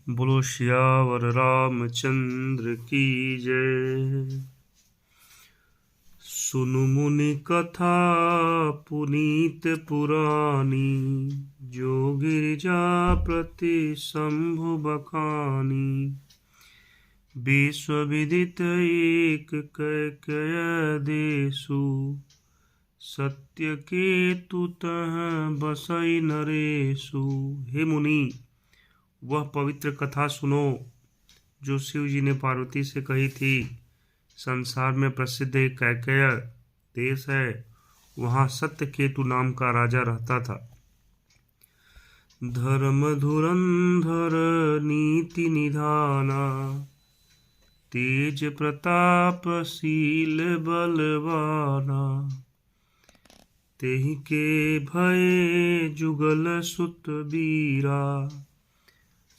बोलो सियावर रामचंद्र की जय। सुनु मुनि कथा पुनीत पुरानी, जो गिरिजापति शंभु बखानी। विश्वविदित एक कैकेय देशु, सत्य केतु तह बसई नरेशु। हे मुनि, वह पवित्र कथा सुनो जो शिव जी ने पार्वती से कही थी। संसार में प्रसिद्ध एक कैकेय देश है, वहाँ सत्य केतु नाम का राजा रहता था। धर्म धुरंधर नीति निधाना, तेज प्रतापशील बलवाना। तेहि के भय जुगल सुत बीरा,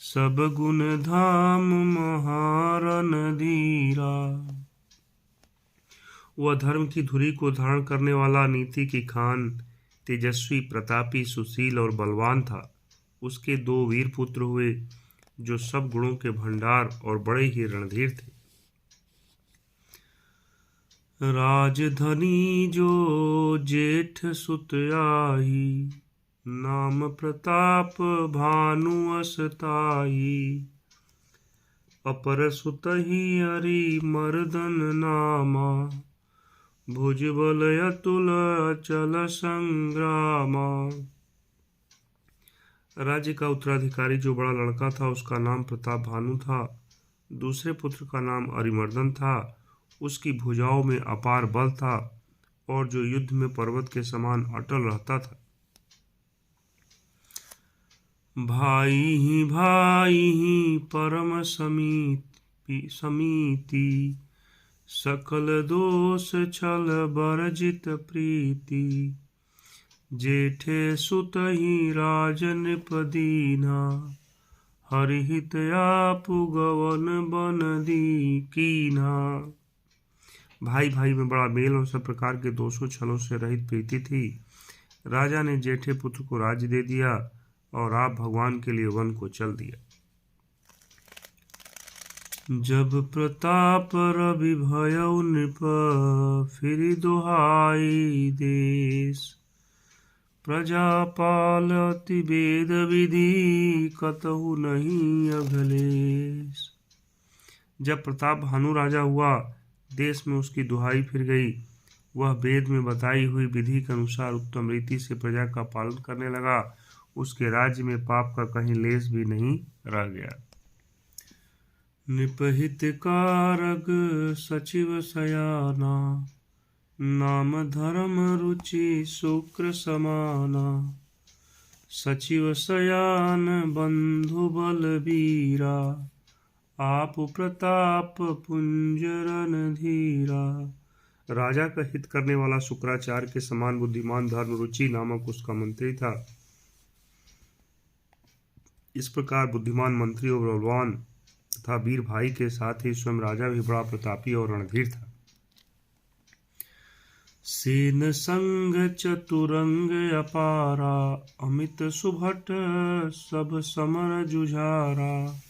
सब गुण धाम महारन धीरा। वह धर्म की धुरी को धारण करने वाला, नीति की खान, तेजस्वी, प्रतापी, सुशील और बलवान था। उसके 2 वीर पुत्र हुए जो सब गुणों के भंडार और बड़े ही रणधीर थे। राजधनी जो जेठ सुत आही, नाम प्रताप भानु असताई। अपर सुतहि हरि मर्दन नामा, भुजबल अतुल अचल संग्रामा। राज्य का उत्तराधिकारी जो बड़ा लड़का था, उसका नाम प्रताप भानु था। दूसरे पुत्र का नाम अरिमर्दन था। उसकी भुजाओं में अपार बल था और जो युद्ध में पर्वत के समान अटल रहता था। भाई ही परम समीति, सकल दोष छल बरजित प्रीति। जेठे सुत ही राज नृपदीना, हरिहित आपु गवन बन दी कीना। भाई भाई में बड़ा मेल और सब प्रकार के दोषों छलों से रहित प्रीति थी। राजा ने जेठे पुत्र को राज्य दे दिया और आप भगवान के लिए वन को चल दिया। जब प्रताप रवि भयउ नृप, फिर दुहाई देश। प्रजापाल अति वेद विधि, कतहु नहीं अभिलेष। जब प्रताप भानु राजा हुआ, देश में उसकी दुहाई फिर गई। वह वेद में बताई हुई विधि के अनुसार उत्तम रीति से प्रजा का पालन करने लगा। उसके राज्य में पाप का कहीं लेस भी नहीं रह गया। निपहित कारक सचिव सयाना, नाम धर्म रुचि शुक्र समाना। सचिव सयान बंधु बलबीरा, आप प्रताप पुंजरन धीरा। राजा का हित करने वाला शुक्राचार्य के समान बुद्धिमान धर्म रुचि नामक उसका मंत्री था। इस प्रकार बुद्धिमान मंत्री और बलवान तथा वीर भाई के साथ ही स्वयं राजा भी बड़ा प्रतापी और रणधीर था। सेन संग चतुरंग अपारा, अमित सुभट सब समर जुझारा।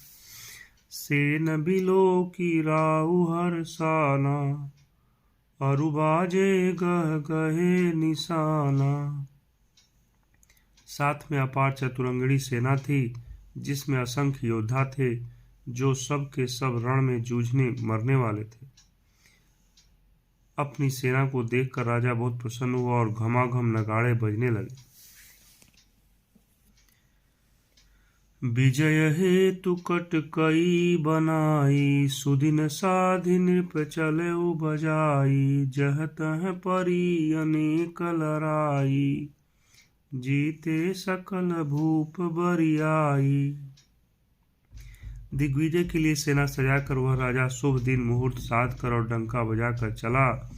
सेन बिलो की राहु हरसाना, अरुबाजे गह गहे निशाना। साथ में अपार चतुरंगड़ी सेना थी, जिसमें असंख्य योद्धा थे, जो सब के सब रण में जूझने मरने वाले थे। अपनी सेना को देखकर राजा बहुत प्रसन्न हुआ और घमाघम नगाड़े बजने लगे। विजय हेतु कटकई बनाई, सुदिन साधि नृप चलेउ बजाई। जह तह परी अनेक लड़ाई, जीते सकल भूप बरियाई। दिग्विजय के लिए सेना सजाकर वह राजा शुभ दिन मुहूर्त साध कर और डंका बजाकर चला।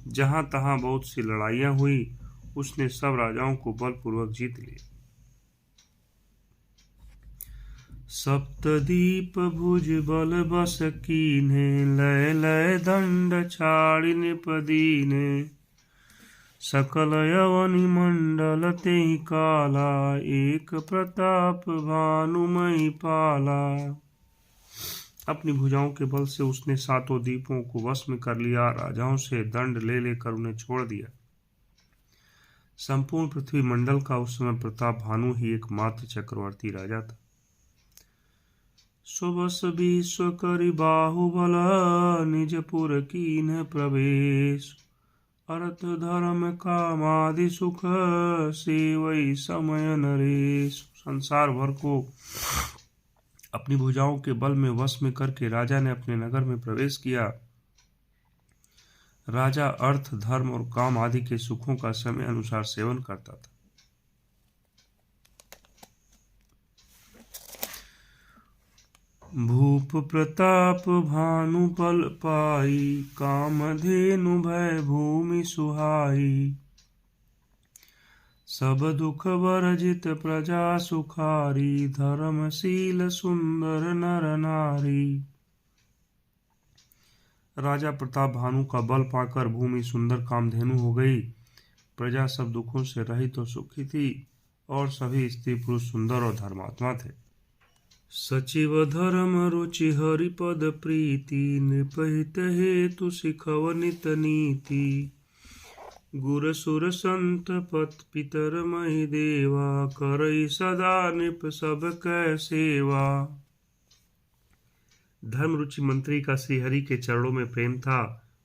जहां तहां बहुत सी लड़ाइयां हुई। उसने सब राजाओं को बलपूर्वक जीत लिया। सप्तदीप भुज बल बस कीन्हे, लय लय दंड छाड़ि नृपदीने। सकल यवनि मंडल तेहि काला, एक प्रताप भानुमहि पाला। अपनी भुजाओं के बल से उसने सातों द्वीपों को वश में कर लिया, राजाओं से दंड ले लेकर उन्हें छोड़ दिया। संपूर्ण पृथ्वी मंडल का उस समय प्रताप भानु ही एकमात्र चक्रवर्ती राजा था। सुबस विश्व करि बाहुबल, निजपुर कीन्ह प्रवेश, अर्थ धर्म कामादि सुख, सेवई समय नरेश। संसार भर को अपनी भुजाओं के बल में वश में करके राजा ने अपने नगर में प्रवेश किया। राजा अर्थ, धर्म और काम आदि के सुखों का समय अनुसार सेवन करता था। भूप प्रताप भानु पल पाई, कामधेनु भय भूमि सुहाई, सब दुख वर्जित प्रजा सुखारी, धर्मशील सुंदर नर नारी। राजा प्रताप भानु का बल पाकर भूमि सुंदर कामधेनु हो गई, प्रजा सब दुखों से रहित और सुखी थी, और सभी स्त्री पुरुष सुंदर और धर्मात्मा थे। सचिव धर्म रुचि हरिपद प्रीति, नृपहित हेतु सिखव नित नीति, गुर सुर संत पत पितर महि देवा, करई सदा नृप सब कै सेवा। धर्म रुचि मंत्री का श्री हरि के चरणों में प्रेम था।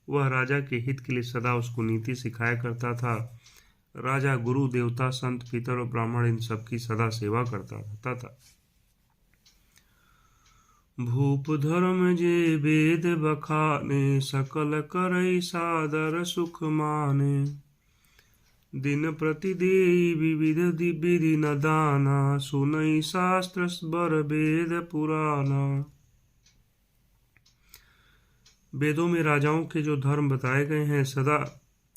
वह राजा के हित के लिए सदा उसको नीति सिखाया करता था। राजा गुरु, देवता, संत, पितर और ब्राह्मण इन सबकी सदा सेवा करता रहता था। भूप धर्म जे वेद बखाने, सकल करई सादर सुख माने, दिन प्रति देई विविध विधि न दाना, सुनई शास्त्र बर वेद पुराना। वेदों में राजाओं के जो धर्म बताए गए हैं,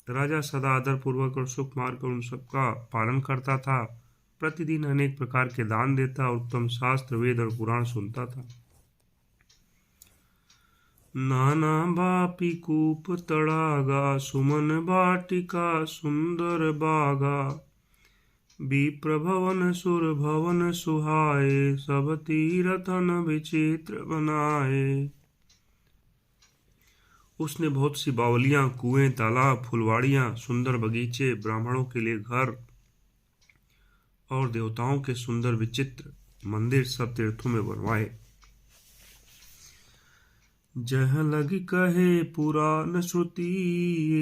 राजा सदा आदर पूर्वक और सुख मार्ग उन सबका पालन करता था। प्रतिदिन अनेक प्रकार के दान देता और उत्तम शास्त्र, वेद और पुराण सुनता था। नाना बापी कूप तड़ागा, सुमन बाटिका सुंदर बागा, विप्र भवन सुर भवन सुहाए, सब तीरथन विचित्र बनाए। उसने बहुत सी बावलियां, कुएं, तालाब, फुलवाड़ियां, सुंदर बगीचे, ब्राह्मणों के लिए घर और देवताओं के सुंदर विचित्र मंदिर सब तीर्थों में बनवाए। जह लगी कहे पुराण श्रुति,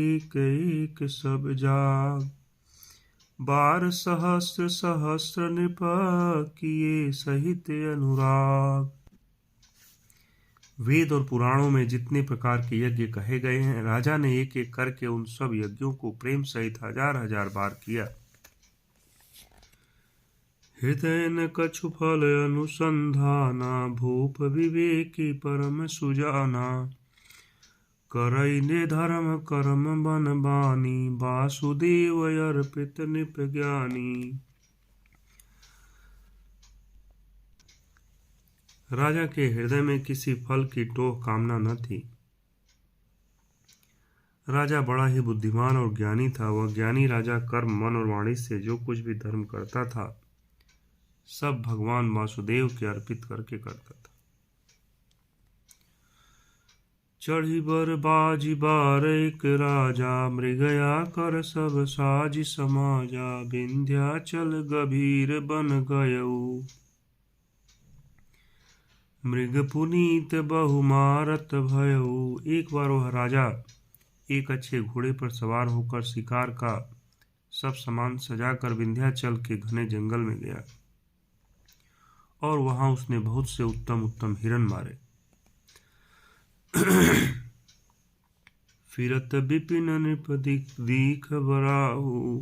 एक एक सब जाग, 12 सहस्र सहस्र नृप किए सहित अनुराग। वेद और पुराणों में जितने प्रकार के यज्ञ कहे गए हैं, राजा ने एक एक करके उन सब यज्ञों को प्रेम सहित हजार हजार बार किया। हृदय न कछु फल अनुसंधाना, भूप विवेकी परम सुजाना, करई ने धर्म कर्म बन बानी, वासुदेव अर्पित नृप ज्ञानी। राजा के हृदय में किसी फल की टोह कामना न थी। राजा बड़ा ही बुद्धिमान और ज्ञानी था। वह ज्ञानी राजा कर्म, मन और वाणी से जो कुछ भी धर्म करता था, सब भगवान वासुदेव के अर्पित करके करता था। चढ़ी बर बाजी बार एक राजा, मृगया कर सब साज समाजा, विंध्याचल गभीर बन गयऊ, मृग पुनीत बहु मारत भयऊ। एक बार वह राजा एक अच्छे घोड़े पर सवार होकर शिकार का सब सामान सजाकर विंध्याचल के घने जंगल में गया और वहां उसने बहुत से उत्तम उत्तम हिरण मारे। फिरत विपिन नृप दीख बराहु,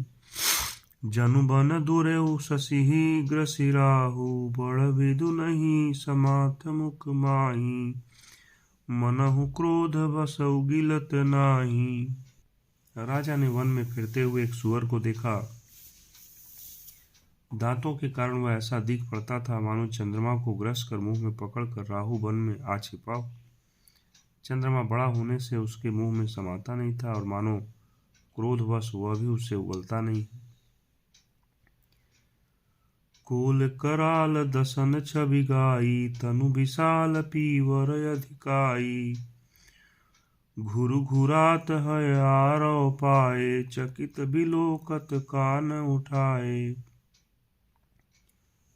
जनु बन दुरेऊ शशिही ग्रसिराहु, बड़ विदु नहीं समाथ मुख माही, मनहु क्रोध बसौ गिलत नाही। राजा ने वन में फिरते हुए एक सुअर को देखा। दांतों के कारण वह ऐसा दिख पड़ता था मानो चंद्रमा को ग्रस कर मुंह में पकड़कर राहु वन में आ छिपा हो। चंद्रमा बड़ा होने से उसके मुंह में समाता नहीं था और मानो क्रोधवश वह भी उससे उगलता नहीं। कोल कराल दसन छवि गाई, तनु विशाल पीवर अधिकाई। घुरु घुरात है आरव पाए, चकित बिलोकत कान उठाए।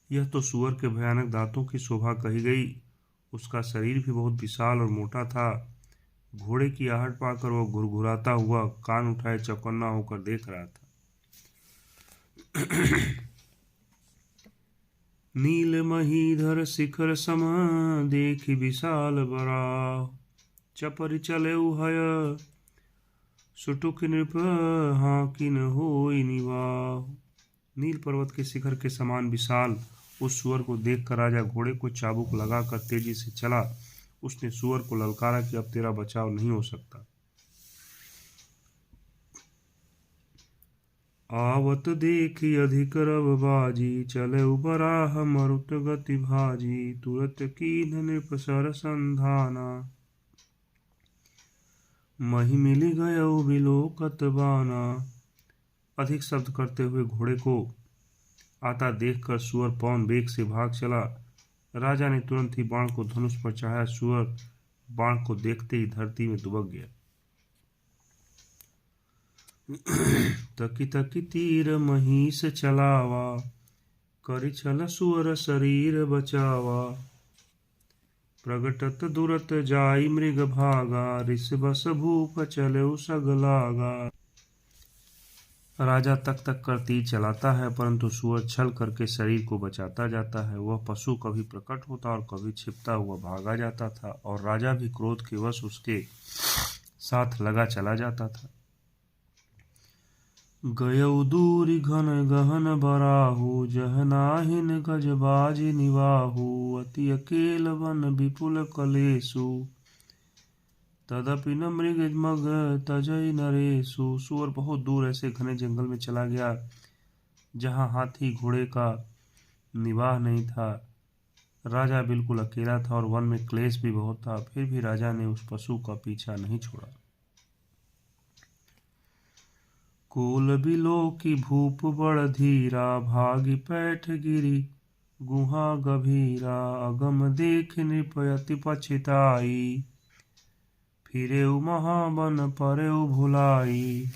यह तो सुअर के भयानक दांतों की शोभा कही गई। उसका शरीर भी बहुत विशाल और मोटा था। घोड़े की आहट पाकर वह घुरघुराता हुआ कान उठाए चौकन्ना होकर देख रहा था। नील महीधर शिखर सम, देखि विशाल बराह। चपरि चले उभय, सुटुक नृप हाकिन होई निवाह। नील पर्वत के शिखर के समान विशाल उस सुअर को देखकर राजा घोड़े को चाबुक लगाकर तेजी से चला। उसने सुअर को ललकारा कि अब तेरा बचाव नहीं हो सकता। आवत देखी अधिक रव बाजी, चले बराह मरुत गति भाजी। तुरत कीन्ह नृप सर संधाना, मही मिली गयो बिलोकत बाना। अधिक शब्द करते हुए घोड़े को आता देखकर सुअर पवन वेग से भाग चला। राजा ने तुरंत ही बाण को धनुष पर चढ़ाया। सुअर बाण को देखते ही धरती में दुबक गया। तकी तकी तीर महिष चलावा, करि छल सुअर शरीर बचावा। प्रगटत दुरत जाई मृग भागा, रिस बस भूप चले सगलागा। राजा तक तक कर तीर चलाता है, परंतु सुअर छल करके शरीर को बचाता जाता है। वह पशु कभी प्रकट होता और कभी छिपता हुआ भागा जाता था, और राजा भी क्रोध के वश उसके साथ लगा चला जाता था। गयउ दूरी घन गहन बराहु, जह नाहिन गजबाजी निवाहु। अति अकेल वन विपुल कलेसु, तदपि न मृग मग तजई नरेसु। सुअर बहुत दूर ऐसे घने जंगल में चला गया जहाँ हाथी घोड़े का निवाह नहीं था। राजा बिल्कुल अकेला था और वन में क्लेश भी बहुत था। फिर भी राजा ने उस पशु का पीछा नहीं छोड़ा। कोल बिलो की भूप बड़ धीरा, भागी पैठ गिरी गुहा गभीरा। अगम देख नृप अति पछिताई, फिरेउ महाबन परेउ भुलाई।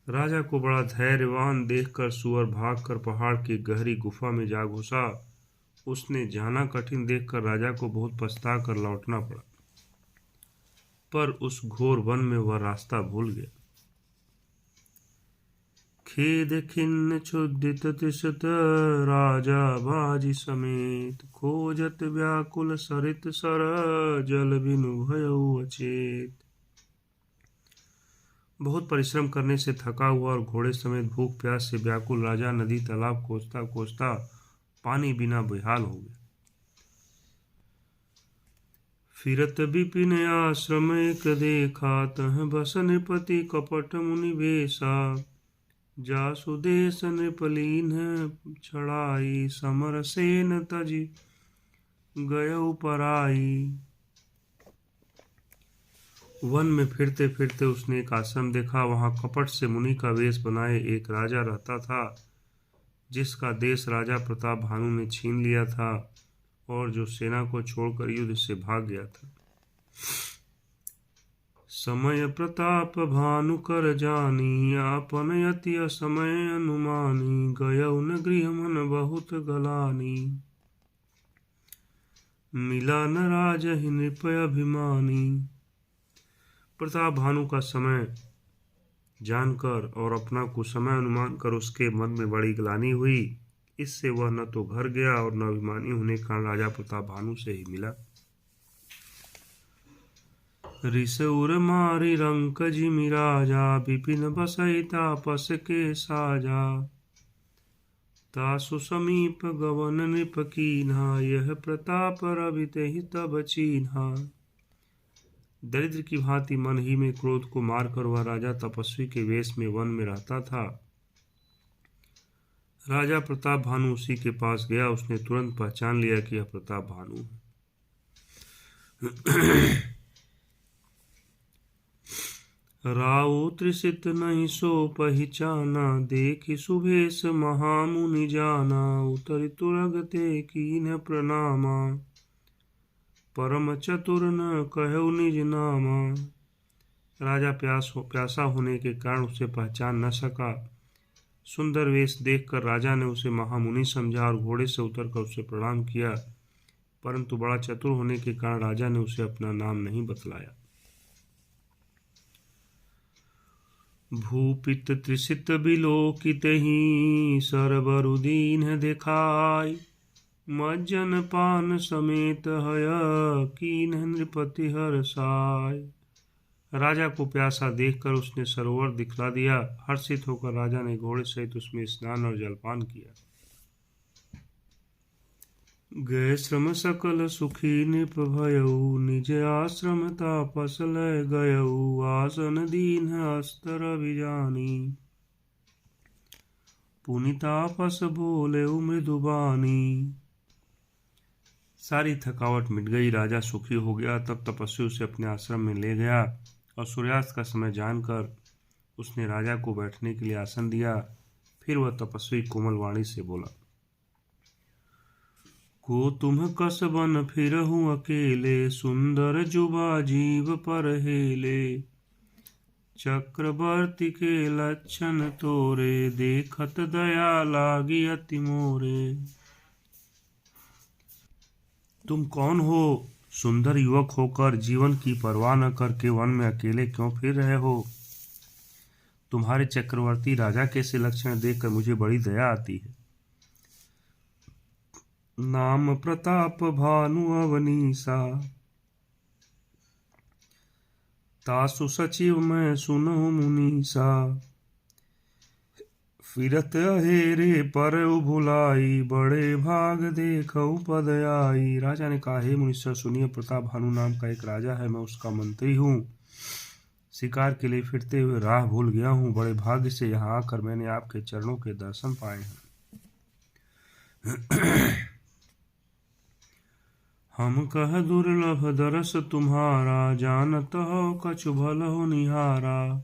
राजा को बड़ा धैर्यवान देखकर सुअर भागकर पहाड़ की गहरी गुफा में जा घुसा। उसने जाना कठिन देखकर राजा को बहुत पछता कर लौटना पड़ा, पर उस घोर वन में वह रास्ता भूल गया। खेद खिन्न क्षुधित तिसत, राजा बाजी समेत। खोजत व्याकुल सरित सर, जल बिनु भयउ अचेत। बहुत परिश्रम करने से थका हुआ और घोड़े समेत भूख प्यास से व्याकुल राजा नदी तालाब खोजता खोजता पानी बिना बेहाल हो गया। फिरत विपिन आश्रम एक देखा, तह बस नृपति कपट मुनि वेशा। जासु देश नृपलीन छड़ाई, समर सेन तजि गयउ पराई। वन में फिरते फिरते उसने एक आश्रम देखा। वहां कपट से मुनि का वेश बनाए एक राजा रहता था, जिसका देश राजा प्रताप भानु ने छीन लिया था और जो सेना को छोड़कर युद्ध से भाग गया था। समय प्रताप भानु कर जानी, आपन अति असमय अनुमानी। गयउ न गृह मन बहुत गलानी, मिला न राजहि नृप अभिमानी। प्रताप भानु का समय जानकर और अपना कुसमय अनुमान कर उसके मन में बड़ी ग्लानि हुई। इससे वह न तो घर गया और न अभिमानी होने के कारण राजा प्रताप भानु से ही मिला। रिस उर मारी रंक जिमि राजा, विपिन बसई तापस के साजा। तासु समीप गवन नृप कीन्हा, यह प्रताप रवि तेहि तब चीन्हा। दरिद्र की भांति मन ही में क्रोध को मारकर वह राजा तपस्वी के वेश में वन में रहता था। राजा प्रताप भानु उसी के पास गया। उसने तुरंत पहचान लिया कि यह प्रताप भानु है। राउ त्रिसित नहीं सो पहिचाना, देखि सुभेश महामुनि जाना। उतरि तुरग ते कीन प्रणामा, परम चतुर न कहु निज नामा। राजा प्यासा होने के कारण उसे पहचान न सका। सुंदर वेश देखकर राजा ने उसे महामुनि समझा और घोड़े से उतरकर उसे प्रणाम किया, परंतु बड़ा चतुर होने के कारण राजा ने उसे अपना नाम नहीं बतलाया। भूपित त्रिसित बिलोकितहि, सरबरु दीन देखाय। मज्जन पान समेत हय, कीन्ह नृपति हर्षाय। राजा को प्यासा देखकर उसने सरोवर दिखला दिया। हर्षित होकर राजा ने घोड़े सहित उसमें स्नान और जलपान किया। गए श्रम सकल सुखी नृप भयऊ, निज आश्रम तापस लय गयऊ। आसन दीन अस्तर अभिजानी, पुनितापस बोले मृदुबानी। सारी थकावट मिट गई, राजा सुखी हो गया। तब तपस्वी उसे अपने आश्रम में ले गया और सूर्यास्त का समय जानकर उसने राजा को बैठने के लिए आसन दिया। फिर वह तपस्वी कोमल वाणी से बोला, को तुम कस बन फिरहूँ अकेले, सुंदर जुबा जीव पर हेले। चक्रवर्ती के लक्षण तोरे, देखत दया लागी अति मोरे। तुम कौन हो? सुंदर युवक होकर जीवन की परवाह न करके वन में अकेले क्यों फिर रहे हो? तुम्हारे चक्रवर्ती राजा कैसे लक्षण देखकर मुझे बड़ी दया आती है। नाम प्रताप भानु अवनीसा, तासु सचिव मैं सुनहु मुनीसा। फिरत अहेरे पर भुलाई, बड़े भाग देखऊ पद आई। राजा ने कहा, हे मुनीश्वर सुनिए, प्रताप भानु नाम का एक राजा है, मैं उसका मंत्री हूँ। शिकार के लिए फिरते हुए राह भूल गया हूँ। बड़े भाग्य से यहाँ आकर मैंने आपके चरणों के दर्शन पाए हैं। हम कह दुर्लभ दरस तुम्हारा, जानत हो कछु भल हो निहारा।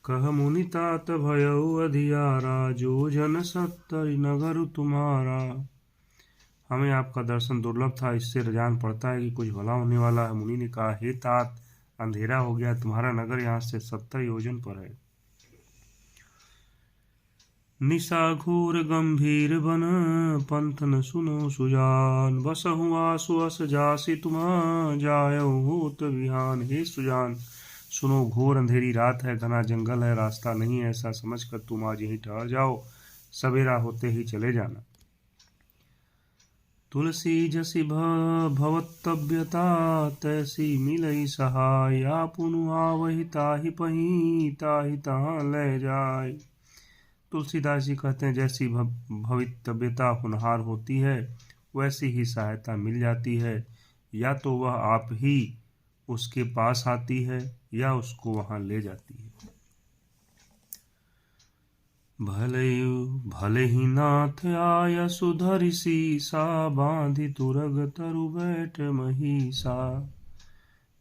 कह मुनि तात भयउ अधियारा, जो जन सत्तरि नगर तुम्हारा। हमें आपका दर्शन दुर्लभ था, इससे जान पड़ता है कि कुछ भला होने वाला है। मुनि ने कहा, हे तात, अंधेरा हो गया, तुम्हारा नगर यहाँ से 70 योजन पर है। निशा घोर गंभीर बन, पंथ न सुनो सुजान। बसहु आसु अस जासी तुम, जायऊ होत बिहान। हे सुजान, सुनो, घोर अंधेरी रात है, घना जंगल है, रास्ता नहीं है। ऐसा समझकर तुम आज यहीं ठहर जाओ, सवेरा होते ही चले जाना। तुलसी जसी भवतव्यता, तैसी मिलई सहाय। आपुनु आवहि ताहि पही, ताहि तहाँ ले जाय। तुलसीदास जी कहते हैं, जैसी भवितव्यता होनहार होती है, वैसी ही सहायता मिल जाती है। या तो वह आप ही उसके पास आती है या उसको वहां ले जाती है। भले ही नाथ आय सुधरि सीसा, बांधि तुरग तरु बैठ महिषा।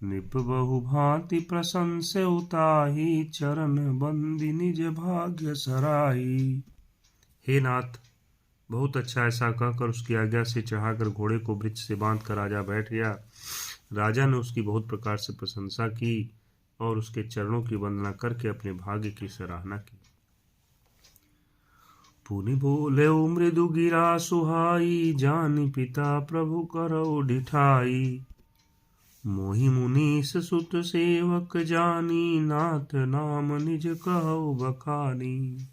नृप बहु भांति प्रशंसे उताही, चरण बंदी निज भाग्य सराही। हे नाथ, बहुत अच्छा। ऐसा कहकर उसकी आज्ञा से चढ़ाकर घोड़े को वृक्ष से बांधकर राजा बैठ गया। राजा ने उसकी बहुत प्रकार से प्रशंसा की और उसके चरणों की वंदना करके अपने भाग्य की सराहना की। पुनि बोले मृदु गिरा सुहाई, जानि पिता प्रभु करौ डिठाई। मोहि मुनीस सुत सेवक जानी, नाथ नाम निज कहौ बखानी।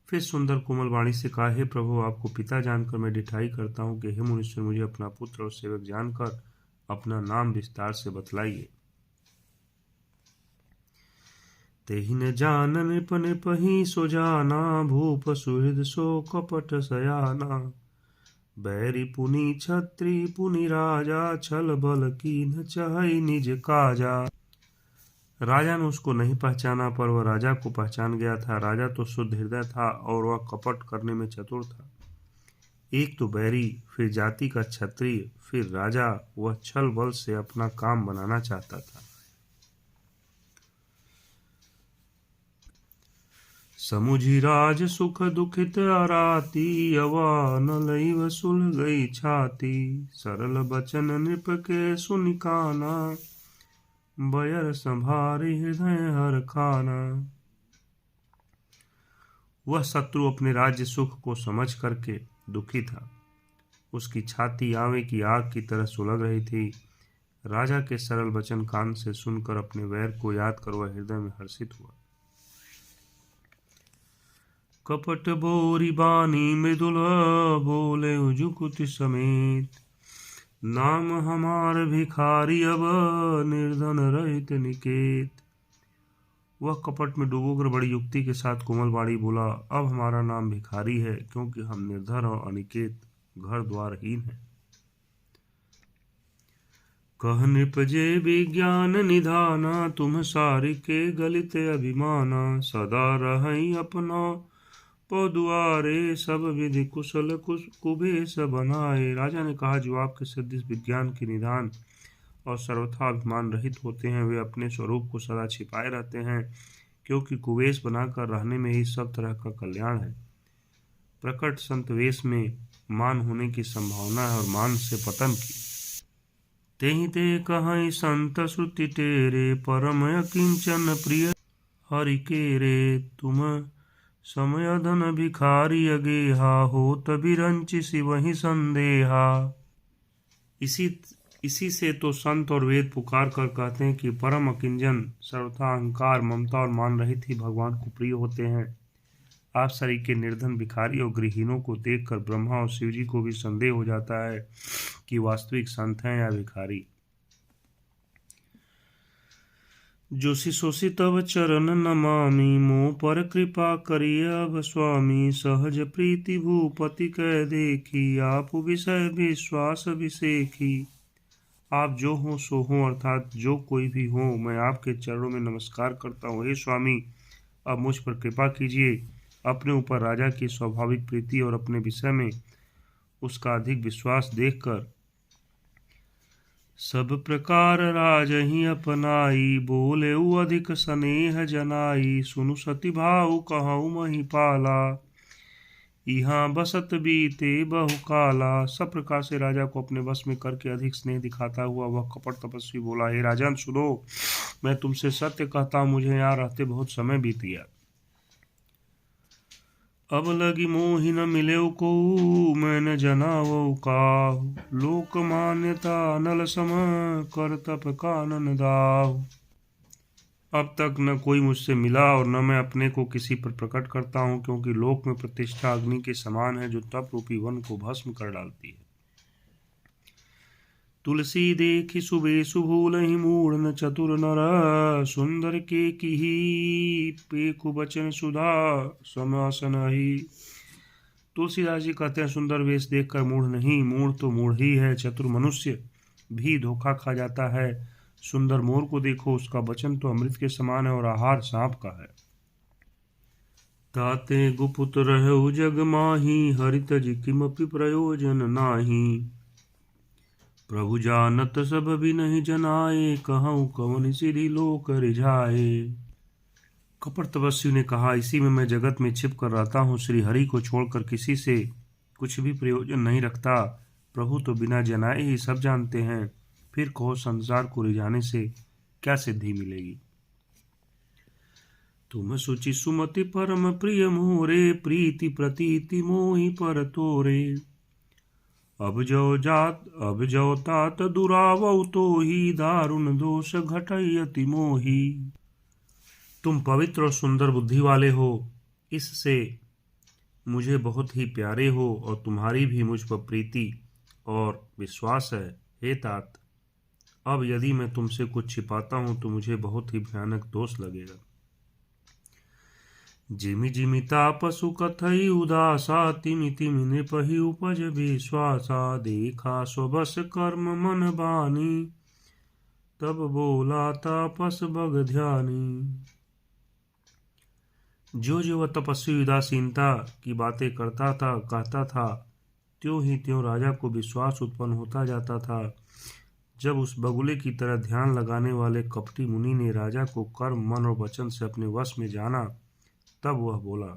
फिर सुंदर कोमल वाणी से कहा, हे प्रभु, आपको पिता जानकर मैं डिठाई करता हूँ कि हे मुनीश्वर, मुझे अपना पुत्र और सेवक जानकर अपना नाम विस्तार से बतलाइए। तेहि न जान नृप नृपहि सो जाना, भूप सुहृद सो कपट सयाना। बैरी पुनि छत्री पुनि राजा, छल बल कीन्ह चहई निज काजा। राजा ने उसको नहीं पहचाना, पर वह राजा को पहचान गया था। राजा तो शुद्ध हृदय था और वह कपट करने में चतुर था। एक तो बैरी, फिर जाति का क्षत्रिय, फिर राजा, वह छल बल से अपना काम बनाना चाहता था। समुझी राज सुख दुखित आराती, अवान लई सुल गई छाती। सरल बचन नृप के सुनि काना, बयर संभारी हृदय हर खाना। वह शत्रु अपने राज्य सुख को समझ करके दुखी था। उसकी छाती आवे की आग की तरह सुलग रही थी। राजा के सरल वचन कान से सुनकर अपने वैर को याद कर वह हृदय में हर्षित हुआ। कपट बोरी बानी मृदुल, बोले जुकुति समेत। नाम हमार भिखारी, अब निर्धन रहित निकेत। वह कपट में डूबोकर बड़ी युक्ति के साथ कोमल बाड़ी बोला, अब हमारा नाम भिखारी है, क्योंकि हम निर्धन और अनिकेत घर द्वारहीन है। कह निपजे विज्ञान निधाना, तुम सारि के गलित अभिमाना। सदा रहि अपना पौदुआरे, सब विधि कुशल कुबेश बनाए। राजा ने कहा, जो आपके सदृश विज्ञान के निधान और सर्वथा अभिमान रहित होते हैं, वे अपने स्वरूप को सदा छिपाए रहते हैं, क्योंकि कुवेश बनाकर रहने में ही सब तरह का कल्याण है। प्रकट संत वेश में मान होने की संभावना है और मान से पतन की। तेहि ते कहि संत श्रुति तेरे, परम किंचन प्रिय हरि के रे। तुम समय धन भिखारी अगेहा, होत बिरंच शिवहि संदेहा। इसी से तो संत और वेद पुकार कर कहते हैं कि परम अकिंचन, सर्वथा अहंकार, ममता और मान रहित ही भगवान को प्रिय होते हैं। आप सरीखे निर्धन भिखारी और गृहीणों को देखकर ब्रह्मा और शिव जी को भी संदेह हो जाता है कि वास्तविक संत हैं या भिखारी। जो सोसी तव चरण नमामि, मोह पर कृपा करिय अब स्वामी। सहज प्रीति भूपति कह देखी, आप विषय विश्वास विसेखी। आप जो हो सो हो, अर्थात जो कोई भी हो, मैं आपके चरणों में नमस्कार करता हूँ। हे स्वामी, अब मुझ पर कृपा कीजिए। अपने ऊपर राजा की स्वाभाविक प्रीति और अपने विषय में उसका अधिक विश्वास देखकर सब प्रकार राज ही अपनाई। बोले अधिक स्नेह जनाई, सुनु सती भाव कहूँ महिपाला। यहाँ बसत बीते बहु काला। सब प्रकार से राजा को अपने वश में करके अधिक स्नेह दिखाता हुआ वह कपट तपस्वी बोला, हे राजन सुनो, मैं तुमसे सत्य कहता हूँ, मुझे यहाँ रहते बहुत समय बीत गया। अब लगी मोहि न मिले को, मैं न जनावो काहू। लोक मान्यता नल सम, कर तप कानन दाहू। अब तक न कोई मुझसे मिला और न मैं अपने को किसी पर प्रकट करता हूँ, क्योंकि लोक में प्रतिष्ठा अग्नि के समान है, जो तप रूपी वन को भस्म कर डालती है। तुलसी देखी सुबेसु भूलहि, मूढ़ न चतुर नर। सुंदर के की पेकु बचन सुधा, समासनहि। तुलसीदास जी कहते हैं, सुंदर वेश देखकर मूढ़ नहीं, मूढ़ तो मूढ़ ही है, चतुर मनुष्य भी धोखा खा जाता है। सुंदर मोर को देखो, उसका वचन तो अमृत के समान है और आहार सांप का है। ताते गुपुत रहु जग माही, हरित जी किमपि प्रयोजन नाही। प्रभु जानत सब भी नहीं जनाए, कहूँ कवन सिरि लोक रिझाए। कपट तपस्वी ने कहा, इसी में मैं जगत में छिप कर रहता हूँ, श्री हरि को छोड़कर किसी से कुछ भी प्रयोजन नहीं रखता। प्रभु तो बिना जनाए ही सब जानते हैं, फिर कहो संसार को रिझाने से क्या सिद्धि मिलेगी। तुम सुचि सुमति परम प्रिय मोरे, प्रीति प्रतीति मोहि पर तोरे। अब जो तात दुरावौ, तो ही दारुण दोष घटई अति मोही। तुम पवित्र और सुंदर बुद्धि वाले हो, इससे मुझे बहुत ही प्यारे हो, और तुम्हारी भी मुझ पर प्रीति और विश्वास है। हे तात, अब यदि मैं तुमसे कुछ छिपाता हूं तो मुझे बहुत ही भयानक दोष लगेगा। जिमि जिमि तापसु कथई उदासा, तिमि तिमि नृपहि उपज विश्वासा। देखा स्वबस कर्म मन बानी, तब बोला तापस बग ध्यानी। जो जो वह तपस्वी उदासीनता की बातें करता था, कहता था, त्यों ही त्यों राजा को विश्वास उत्पन्न होता जाता था। जब उस बगुले की तरह ध्यान लगाने वाले कपटी मुनि ने राजा को कर्म, मन और वचन से अपने वश में जाना, तब वह बोला,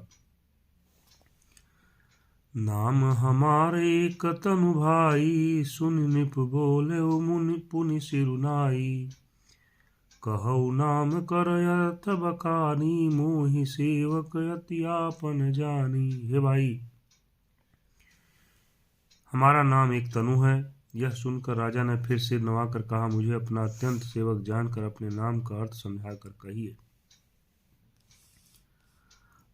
नाम हमारे एक तनु भाई, सुन निप बोले मुनि पुनि सिरुनाई। कहु नाम कर अर्थ बखानी, मोहि सेवक अति आपन जानी। हे भाई, हमारा नाम एक तनु है। यह सुनकर राजा ने फिर सिर नवाकर कहा, मुझे अपना अत्यंत सेवक जानकर अपने नाम का अर्थ समझाकर कहिए।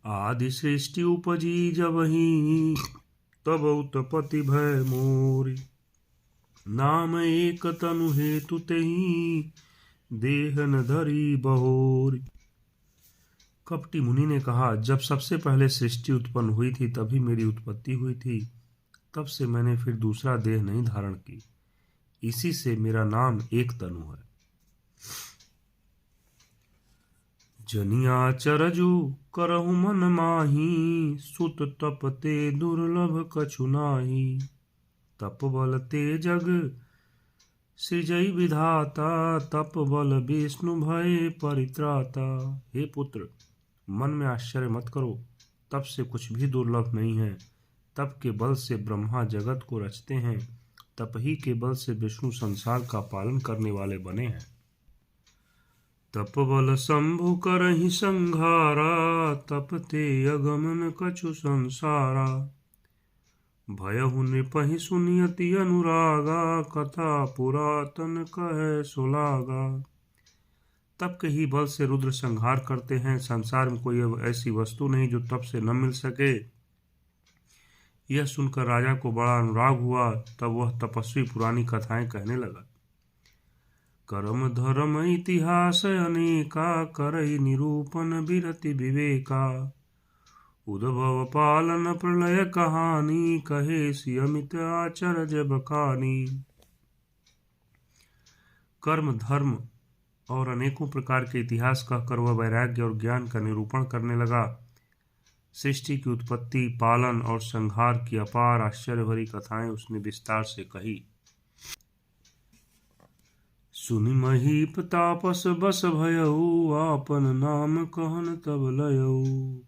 आदि सृष्टि उपजी जबहि, तब उत्पत्ति भय मोरी। नाम एक तनु हेतु तेहि, देह न धरी बहोरी। कपटी मुनि ने कहा, जब सबसे पहले सृष्टि उत्पन्न हुई थी तभी मेरी उत्पत्ति हुई थी। तब से मैंने फिर दूसरा देह नहीं धारण की। इसी से मेरा नाम एक तनु है। जनिया चरजु करहु मन माही, सुत तप ते दुर्लभ कछु नाही। तप बल ते जग सृजई विधाता, तप बल विष्णु भय परित्राता। हे पुत्र, मन में आश्चर्य मत करो, तप से कुछ भी दुर्लभ नहीं है। तप के बल से ब्रह्मा जगत को रचते हैं, तप ही के बल से विष्णु संसार का पालन करने वाले बने हैं। तप बल शंभु करहि संघारा, तप ते अगमन कछु संसारा। भयहु नृपहि सुनियति अनुरागा, कथा पुरातन कहे सुलागा। तप के ही बल से रुद्र संहार करते हैं। संसार में कोई ऐसी वस्तु नहीं जो तप से न मिल सके। यह सुनकर राजा को बड़ा अनुराग हुआ। तब वह तपस्वी पुरानी कथाएं कहने लगा। कर्म धर्म इतिहास अनेका, करई निरूपण विरति विवेका। उद्भव पालन प्रलय कहानी, कहे सी अमित आचरज बखानी। कर्म धर्म और अनेकों प्रकार के इतिहास कहकर वह वैराग्य और ज्ञान का निरूपण करने लगा। सृष्टि की उत्पत्ति, पालन और संहार की अपार आश्चर्य भरी कथाएं उसने विस्तार से कही। सुनि महीप तापस बस भयऊ, आपन नाम कहन तब लयऊ।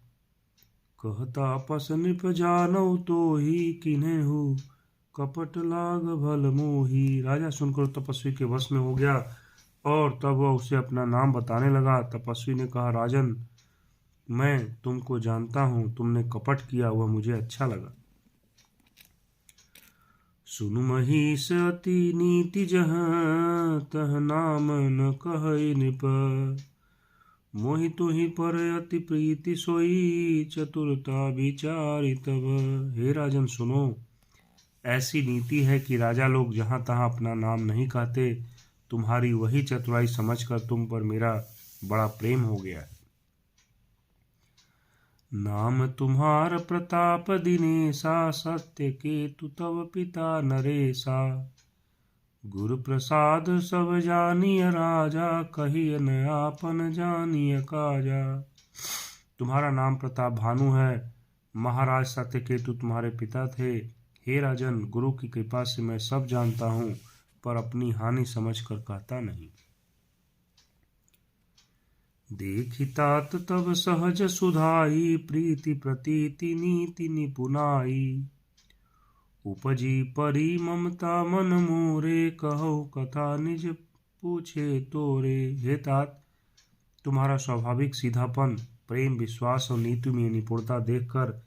कहता पस निप जानऊ तोहि, किन्हेहु कपट लाग भल मोही। राजा सुनकर तपस्वी के वश में हो गया और तब वह उसे अपना नाम बताने लगा। तपस्वी ने कहा, राजन, मैं तुमको जानता हूँ, तुमने कपट किया, वह मुझे अच्छा लगा। सुनु महीस अति नीति जहाँ, तह नाम न कहै निप। मोहि तुहि पर अति प्रीति सोई, चतुरता विचारि तब। हे राजन, सुनो, ऐसी नीति है कि राजा लोग जहाँ तहाँ अपना नाम नहीं कहते। तुम्हारी वही चतुराई समझकर तुम पर मेरा बड़ा प्रेम हो गया। नाम तुम्हार प्रताप दिनेशा, सत्य केतु तव पिता नरेशा। गुरु प्रसाद सब जानिय राजा, कहिय न आपन जानिय काजा। तुम्हारा नाम प्रताप भानु है। महाराज सत्यकेतु तुम्हारे पिता थे। हे राजन, गुरु की कृपा से मैं सब जानता हूँ, पर अपनी हानि समझकर कहता नहीं। देखितात तब सहज सुधाई, प्रीति प्रतीति नीति निपुनाई। उपजी परी ममता मन मोरे, कहो कथा निज पूछे तोरे। हे तात, तुम्हारा स्वाभाविक सीधापन, प्रेम, विश्वास और नीति में निपुणता देखकर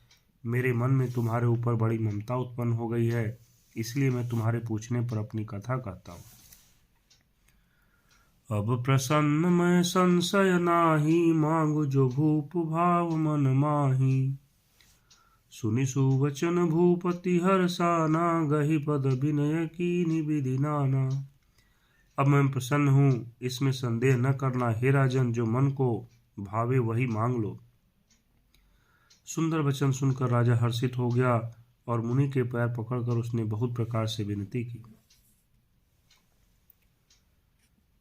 मेरे मन में तुम्हारे ऊपर बड़ी ममता उत्पन्न हो गई है। इसलिए मैं तुम्हारे पूछने पर अपनी कथा कहता हूँ। अब प्रसन्न मैं संशय नाही, मांगु जो भूप भाव मन माही। सुनि सुवचन भूपति हर्षाना, गहि पद विनय कीनि विधि नाना। अब मैं प्रसन्न हूँ, इसमें संदेह न करना। हे राजन, जो मन को भावे वही मांग लो। सुंदर वचन सुनकर राजा हर्षित हो गया और मुनि के पैर पकड़कर उसने बहुत प्रकार से विनती की।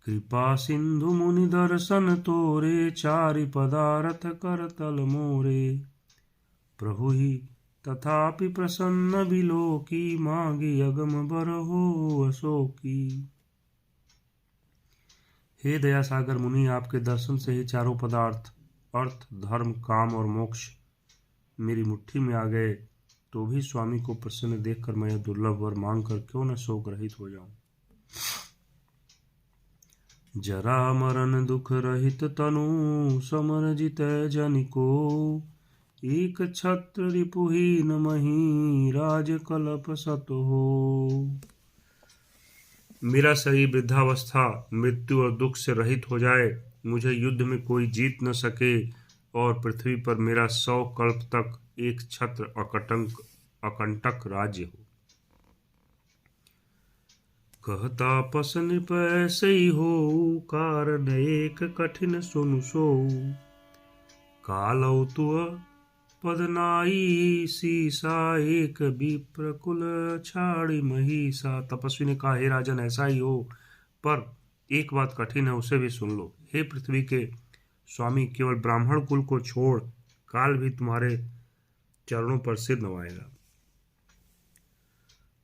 कृपा सिंधु मुनि दर्शन तोरे, चारि पदारथ कर तल मोरे। प्रभु ही तथापि प्रसन्न बिलोकी, मांगी अगम बरहो अशोकी। हे दया सागर मुनि, आपके दर्शन से ही चारों पदार्थ अर्थ, धर्म, काम और मोक्ष मेरी मुट्ठी में आ गए तो भी स्वामी को प्रसन्न देखकर मैं यह दुर्लभ वर मांग कर क्यों न शोक रहित हो जाऊं। जरा मरण दुख रहित तनु समर जितै जनिको, एक छत्र रिपुहीन मही राज कलप सत हो। मेरा शरीर वृद्धावस्था, मृत्यु और दुख से रहित हो जाए, मुझे युद्ध में कोई जीत न सके और पृथ्वी पर मेरा 100 कल्प तक एक छत्र अकंटक राज्य हो। कहता पस नृप ऐसे ही हो, कारण एक कठिन सुनु सो, कालौ तुअ पदनाई सीसा, एक विप्र कुल छाड़ी महिषा। तपस्वी ने कहा, हे राजन, ऐसा ही हो, पर एक बात कठिन है, उसे भी सुन लो। हे पृथ्वी के स्वामी, केवल ब्राह्मण कुल को छोड़ काल भी तुम्हारे चरणों पर सिर नवाएगा।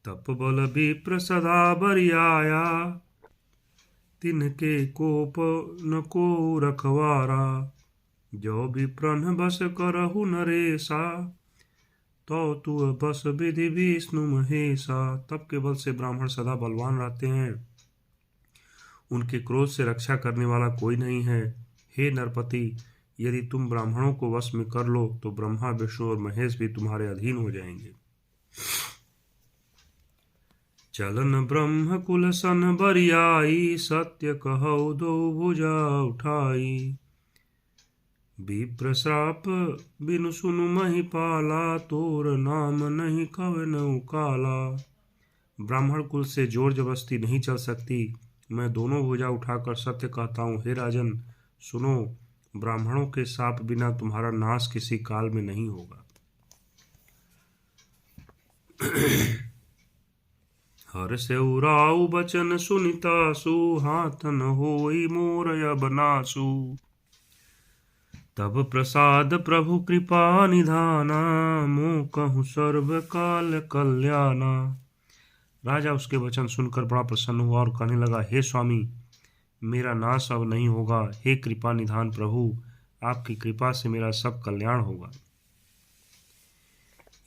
तप बल विप्र सदा बरियाया, तिनके कोप न को रखवारा, जो विप्रन बस करहु नरेसा, तो तू बस विधि विष्णु महेशा। तप के बल से ब्राह्मण सदा बलवान रहते हैं, उनके क्रोध से रक्षा करने वाला कोई नहीं है। हे नरपति, यदि तुम ब्राह्मणों को वश में कर लो तो ब्रह्मा, विष्णु और महेश भी तुम्हारे अधीन हो जाएंगे। चलन ब्रह्म कुल सन बरियाई, सत्य कहौ दो भुजा उठाई, विप्र श्राप बिनु सुनु महिपाला, तोर नाम नहीं कवनउ काला। ब्राह्मण कुल से जोर जबरदस्ती नहीं चल सकती, मैं दोनों भुजा उठाकर सत्य कहता हूँ। हे राजन, सुनो, ब्राह्मणों के शाप बिना तुम्हारा नाश किसी काल में नहीं होगा। हर से उराऊ बचन सुनितासु, हाथ न होई मोर अब नासु, तब प्रसाद प्रभु कृपा निधाना, मोह कहूँ सर्व काल कल्याणा। राजा उसके वचन सुनकर बड़ा प्रसन्न हुआ और कहने लगा, हे स्वामी, मेरा नाश अब नहीं होगा। हे कृपा निधान प्रभु, आपकी कृपा से मेरा सब कल्याण होगा।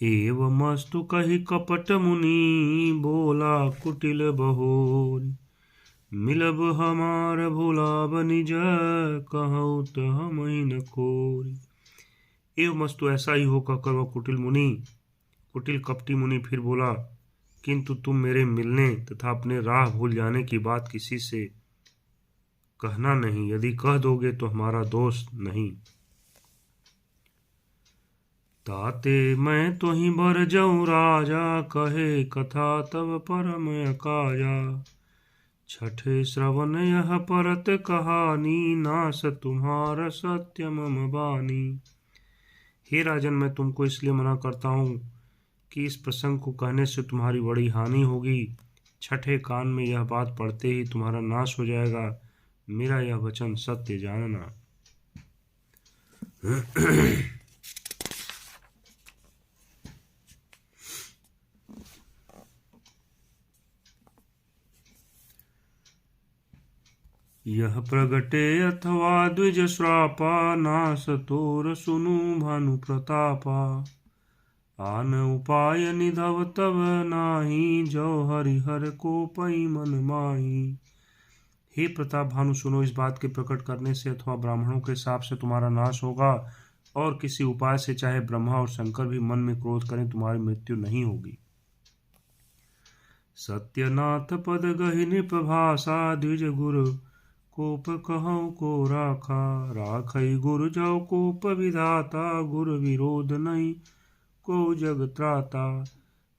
एवमस्तु कही कपट मुनि, बोला कुटिल बहोर, मिलब हमार भुलाब निज, कहूँ तो हम ही न कोरी। एवमस्तु ऐसा ही हो कहकर वह कुटिल कपटी मुनि फिर बोला, किंतु तुम मेरे मिलने तथा अपने राह भूल जाने की बात किसी से कहना नहीं, यदि कह दोगे तो हमारा दोष नहीं। ताते मैं तो ही बर जाऊं राजा, कहे कथा तब परम काजा, छठे श्रवण यह परत कहानी, नाश तुम्हारा सत्य मम बानी। हे राजन, मैं तुमको इसलिए मना करता हूँ कि इस प्रसंग को कहने से तुम्हारी बड़ी हानि होगी। छठे कान में यह बात पढ़ते ही तुम्हारा नाश हो जाएगा। मेरा यह वचन सत्य जानना। यह प्रगटे अथवा द्विज श्रापा, नाश तोर सुनु भानु प्रतापा, आन उपाय निधव तब नाही, जो हरिहर को पई मन माही। हे प्रताप भानु, सुनो, इस बात के प्रकट करने से अथवा ब्राह्मणों के शाप से तुम्हारा नाश होगा, और किसी उपाय से चाहे ब्रह्मा और शंकर भी मन में क्रोध करें तुम्हारी मृत्यु नहीं होगी। सत्यनाथ पद गहि नृप भाषा, द्विज गुरु कोप कहूँ को राखा, राखई गुरु जाओ कोप विधाता, गुरु विरोध नहीं को जग त्राता।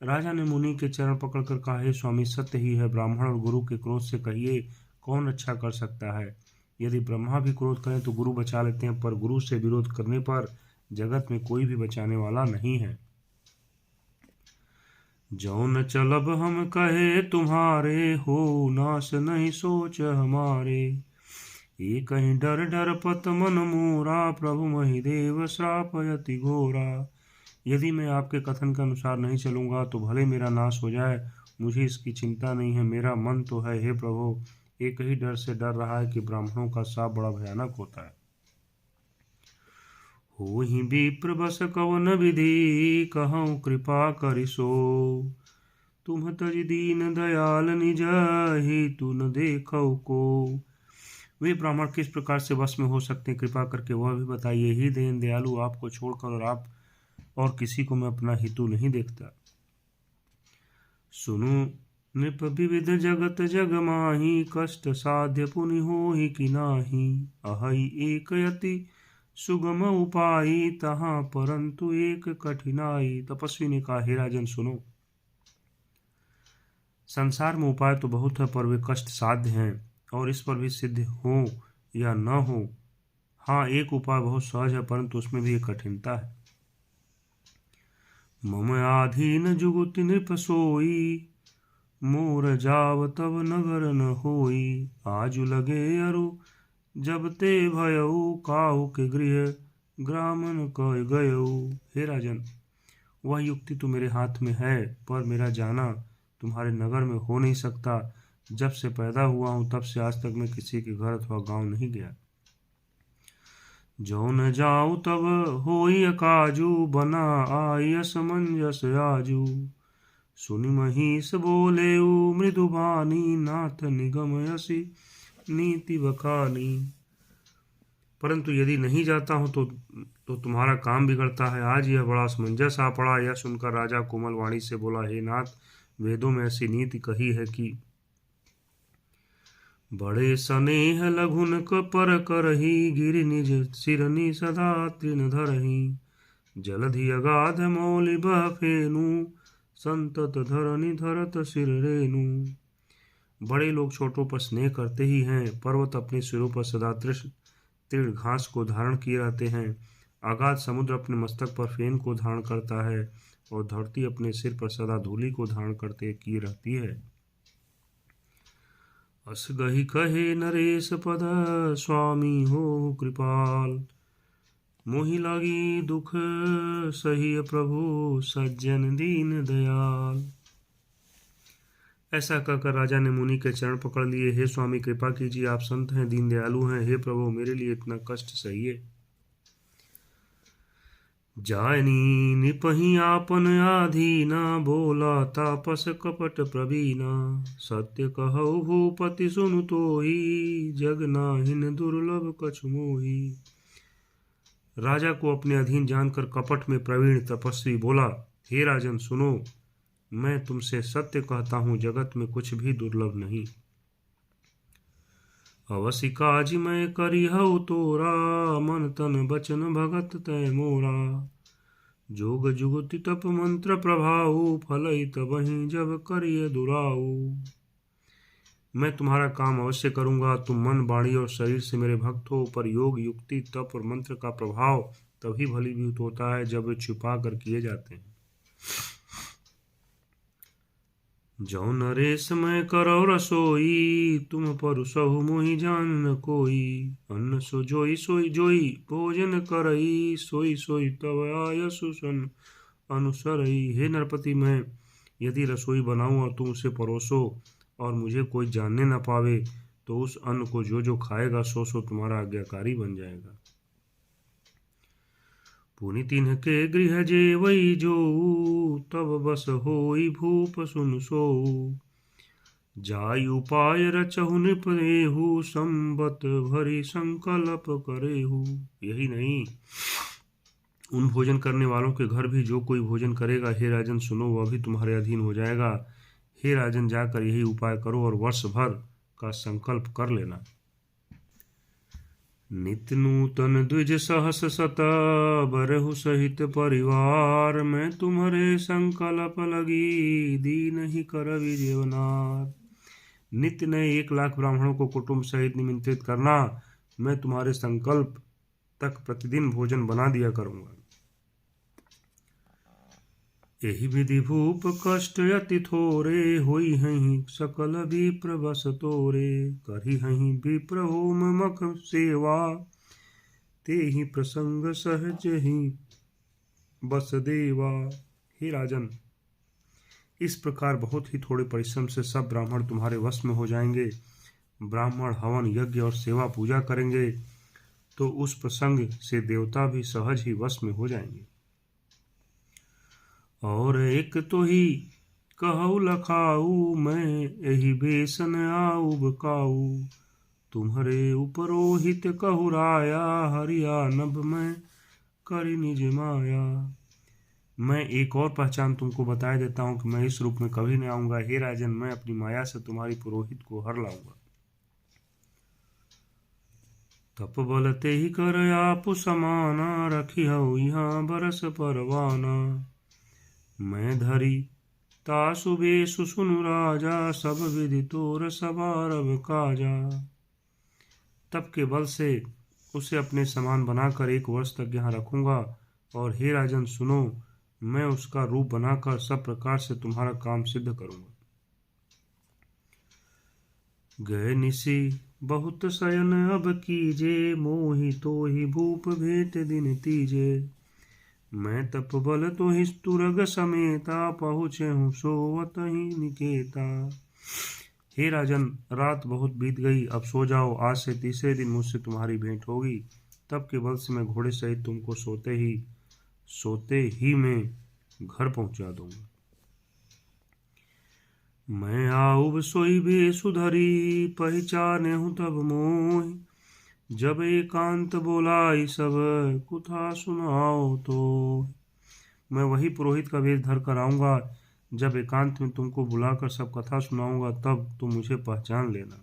राजा ने मुनि के चरण पकड़कर कहा, हे स्वामी, सत्य ही है, ब्राह्मण और गुरु के क्रोध से कहिए कौन अच्छा कर सकता है। यदि ब्रह्मा भी क्रोध करें तो गुरु बचा लेते हैं, पर गुरु से विरोध करने पर जगत में कोई भी बचाने वाला नहीं है। जो न चलब हम कहे तुम्हारे, हो नाश नहीं सोच हमारे, ये कहीं डर डर पत मन मोरा, प्रभु महिदेव श्राप यति घोरा। यदि मैं आपके कथन के अनुसार नहीं चलूंगा तो भले मेरा नाश हो जाए, मुझे इसकी चिंता नहीं है। मेरा मन तो है, हे प्रभु, एक ही डर से डर रहा है कि ब्राह्मणों का शाप बड़ा भयानक होता है। होहि विप्र बस कवन विधि, कहूँ कृपा करिसो। तुम तज दीन दयाल निजहि, तू न देखौ को। वे ब्राह्मण किस प्रकार से वश में हो सकते हैं, कृपा करके वह भी बताइए। ही दीन दयालु, आपको छोड़कर और आप और किसी को मैं अपना हितु नहीं देखता। सुनु नृप विविध जगत जग माही, कष्ट साध्य पुनि होहि कि नाही। अहै एक यति सुगम उपाय, तहाँ परंतु एक कठिनाई। तपस्वी ने कहा, हे राजन सुनो, संसार में उपाय तो बहुत है, पर वे कष्ट साध्य हैं, और इस पर भी सिद्ध हो या न हो। हाँ, एक उपाय बहुत सहज है, परंतु उसमें भी एक कठिनता है। मम आधीन जुगुति नृप सोई, मोर जाव तब नगर न होई। आजु लगे अरु जब ते भयऊ, काहू के गृह ग्रामन कह गयऊ। हे राजन, वह युक्ति तो मेरे हाथ में है, पर मेरा जाना तुम्हारे नगर में हो नहीं सकता। जब से पैदा हुआ हूं तब से आज तक मैं किसी के घर अथवा गांव नहीं गया। जो न जाऊं तब होई अकाजू, बना आई असमंजस आजू। सुनि महिष बोले मृदुबानी, नाथ निगम यसी नीति बखानी। परंतु यदि नहीं जाता हूं तो तुम्हारा काम बिगड़ता है। आज यह बड़ा असमंजस आ पड़ा। यह सुनकर राजा कोमल वाणी से बोला, हे नाथ, वेदों में ऐसी नीति कही है कि बड़े स्नेह लघुन पर करही, गिरि निज सिरनि सदा तृण धरही। जलधि अगाध मौलि बह फेनु, संतत धरनि धरत सिर रेनु। बड़े लोग छोटों पर स्नेह करते ही हैं। पर्वत अपने सिरों पर सदा तृण घास को धारण किए रहते हैं। अगाध समुद्र अपने मस्तक पर फेन को धारण करता है, और धरती अपने सिर पर सदा धूलि को धारण करते किए रहती है। अस गहि कहे नरेश पद, स्वामी हो कृपाल। मोहि लागी दुख सही प्रभु, सज्जन दीन दयाल। ऐसा कहकर राजा ने मुनि के चरण पकड़ लिए। हे स्वामी, कृपा कीजिए, आप संत हैं, दीन दयालु हैं। हे प्रभु, मेरे लिए इतना कष्ट सहिए। जानी निपहि आपन आधीना, बोला तापस कपट प्रवीणा। सत्य कहौ भूपति सुनु तोहि, जग नाहिन दुर्लभ कछु मोहि। राजा को अपने अधीन जानकर कपट में प्रवीण तपस्वी बोला, हे राजन सुनो, मैं तुमसे सत्य कहता हूं, जगत में कुछ भी दुर्लभ नहीं। अवसि काज मैं करिहउ तोरा, मन तन बचन भगत तय मोरा। जोग जुगति तप मंत्र प्रभाऊ, फलई तबहि जब करिय दुराऊ। मैं तुम्हारा काम अवश्य करूंगा। तुम मन, वाणी और शरीर से मेरे भक्त हो, पर योग, युक्ति, तप और मंत्र का प्रभाव तभी फलीभूत होता है जब वे छुपा कर किए जाते हैं। जो नरेश मैं करौ रसोई, तुम परुसहु मोहि जान न कोई। अन्न सो जोई सोई जोई, भोजन करई, सोई सोई तब आयसु सन अनुसरई। हे नरपति, मैं यदि रसोई बनाऊं और तुम उसे परोसो और मुझे कोई जानने न पावे, तो उस अन्न को जो जो खाएगा सो सो तुम्हारा आज्ञाकारी बन जाएगा। पुनि तिन्हके गृह जेवई जो, तब बस होई भूप सुन सो। जाय उपाय रचहु नृप देहु, संबत भरी संकल्प करेहु। यही नहीं, उन भोजन करने वालों के घर भी जो कोई भोजन करेगा, हे राजन सुनो, वह भी तुम्हारे अधीन हो जाएगा। हे राजन, जाकर यही उपाय करो और वर्ष भर का संकल्प कर लेना। नित्य नूतन द्विज सहस सत, बरहु सहित परिवार। मैं तुम्हारे संकल्प लगी, दीन ही करवि जीवनार। नित्य नए 1,00,000 ब्राह्मणों को कुटुंब सहित निमंत्रित करना। मैं तुम्हारे संकल्प तक प्रतिदिन भोजन बना दिया करूंगा। एहि विधि भूप कष्ट अति थोरे, होई हहीं सकल विप्र बस तोरे। करी हहीं विप्र होम मख सेवा, तेहि प्रसंग सहज ही बस देवा। हे राजन, इस प्रकार बहुत ही थोड़े परिश्रम से सब ब्राह्मण तुम्हारे वश में हो जाएंगे। ब्राह्मण हवन, यज्ञ और सेवा पूजा करेंगे, तो उस प्रसंग से देवता भी सहज ही वश में हो जाएंगे। और एक तो ही कहऊ लखाऊ, मैं यही बेसन आऊ बकाऊ। तुम्हारे उपरोहित कहुराया, हरिया नभ में करी निज माया। मैं एक और पहचान तुमको बताए देता हूँ कि मैं इस रूप में कभी नहीं आऊंगा। हे राजन, मैं अपनी माया से तुम्हारी पुरोहित को हर लाऊंगा। तप बलते ही कर आप समाना, रखी हऊ यहाँ बरस परवाना। मैं धरी तासु बेसु सुनु राजा, सब विधि तोर सवारव काजा। तप के बल से उसे अपने समान बनाकर 1 वर्ष तक यहाँ रखूंगा। और हे राजन सुनो, मैं उसका रूप बनाकर सब प्रकार से तुम्हारा काम सिद्ध करूंगा। गए निसी बहुत शयन अब कीजे, मोहि तो ही भूप भेट दिन तीजे। मैं तप बल तो ही तुरग समेता, पहुँचे हूँ सोवत ही निकेता। हे राजन, रात बहुत बीत गई, अब सो जाओ। आज से तीसरे दिन मुझसे तुम्हारी भेंट होगी। तब के बल से मैं घोड़े सहित तुमको सोते ही मैं घर पहुंचा दूंगा। मैं आऊब सोई बेसु धरी, पहचाने हूँ तब मोहि। जब एकांत बोलाई सब, कुथा सुनाओ तो। मैं वही पुरोहित का वेश धर कर आऊंगा। जब एकांत में तुमको बुलाकर सब कथा सुनाऊंगा, तब तुम मुझे पहचान लेना।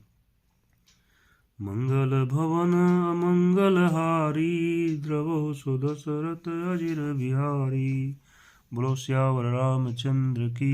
मंगल भवन अमंगल हारी, द्रवो सो दशरथ अजिर बिहारी। बोलो सियावर रामचंद्र की।